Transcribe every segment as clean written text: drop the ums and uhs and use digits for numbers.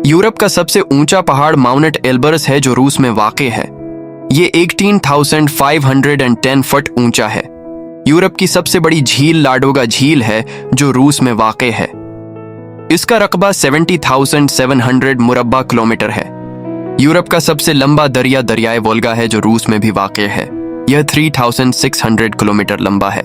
Europe का सबसे ऊंचा पहाड़ माउंट एल्बरस है जो रूस में वाक़ है। ये 18,510 फुट ऊंचा है। यूरोप की सबसे बड़ी झील लाडोगा झील है जो रूस में वाक़ है। इसका रकबा 70,700 मुरब्बा किलोमीटर है। यूरोप का सबसे लंबा दरिया दरियाए वोल्गा है जो रूस में भी वाक़ है। यह 3,600 किलोमीटर लंबा है।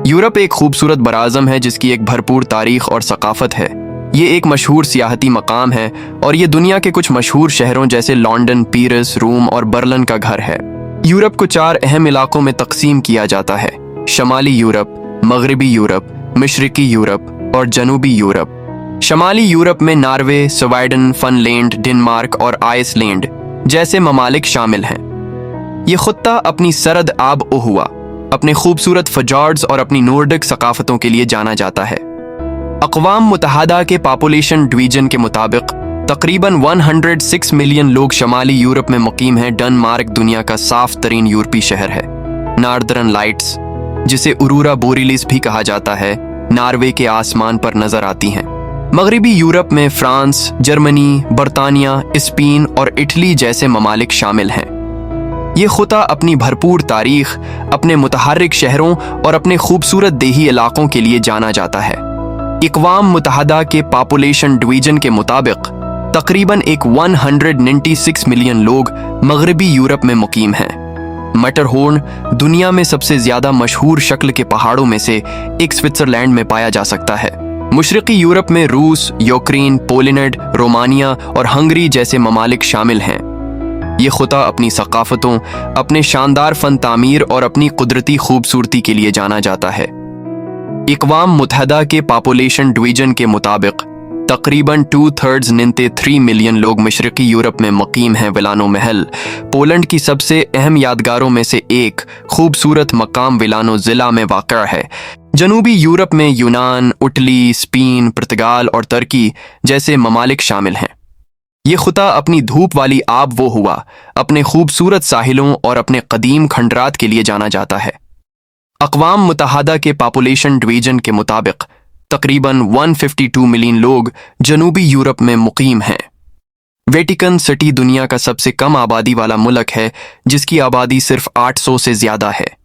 यूरोप एक खूबसूरत बराज़म है जिसकी एक भरपूर तारीख और सकाफत है। ये एक मशहूर सियाहती मकाम है और ये दुनिया के कुछ मशहूर शहरों जैसे लंदन, पेरिस, रोम और बर्लिन का घर है। यूरोप को 4 अहम इलाकों में तकसीम किया जाता है: शमाली यूरोप, मगरबी यूरोप, मशरकी यूरोप और जनूबी यूरोप। शमाली यूरोप में नॉर्वे, स्वीडन, फिनलैंड, डेनमार्क और आइसलैंड जैसे ममालिक शामिल हैं। ये खत्ता अपनी सरद आब ओ हुआ, अपने खूबसूरत फजॉर्ड्स और अपनी नॉर्डिक सकाफतों के लिए जाना जाता है। अक़वाम मुत्तहदा के पॉपुलेशन डिवीजन के मुताबिक तकरीबन 106 मिलियन लोग शमाली यूरोप में मुकीम हैं। डेनमार्क दुनिया का साफ तरीन यूरोपीय शहर है। नॉर्दर्न लाइट्स, जिसे अरोरा बोरियलिस भी कहा जाता है, नॉर्वे के आसमान पर नजर आती हैं। मगरबी यूरोप में फ्रांस, जर्मनी, बरतानिया, स्पेन और इटली जैसे ममालिक शामिल हैं। ये खुता अपनी भरपूर तारीख, अपने मुतहर्रिक शहरों और अपने खूबसूरत देही इलाकों के लिए जाना जाता है। अक़वाम मुत्तहदा के पॉपुलेशन डिवीजन के मुताबिक तकरीबन 196 मिलियन लोग मगरबी यूरोप में मुकीम हैं। मैटरहोर्न दुनिया में सबसे ज्यादा मशहूर शक्ल के पहाड़ों में से एक स्विट्जरलैंड में पाया जा सकता है। मशरकी यूरोप में रूस, यूक्रेन, पोलैंड, रोमानिया और हंगरी जैसे ममालिक शामिल हैं। ये खुता अपनी सकाफतों, अपने शानदार फन तामीर और अपनी कुदरती खूबसूरती के लिए जाना जाता है। अक़वाम मुत्तहदा के पॉपुलेशन डिवीजन के मुताबिक तकरीबन 2/3 मिलियन लोग मशरकी यूरोप में मुकीम हैं। विलानो महल पोलैंड की सबसे अहम यादगारों में से एक खूबसूरत मकाम विलानो ज़िला में वाक़ा है। जनूबी यूरोप में यूनान, इटली, स्पेन, पुर्तगाल और तुर्की जैसे ममालिक शामिल हैं। ये खुता अपनी धूप वाली आब वो हुआ, अपने खूबसूरत साहिलों और अपने कदीम खंडरात के लिए जाना जाता है। अक़वाम मुत्तहदा के पॉपुलेशन डिवीजन के मुताबिक तकरीबन 152 मिलियन लोग जनूबी यूरोप में मुकीम हैं। वेटिकन सिटी दुनिया का सबसे कम आबादी वाला मुल्क है, जिसकी आबादी सिर्फ 800 से ज़्यादा है।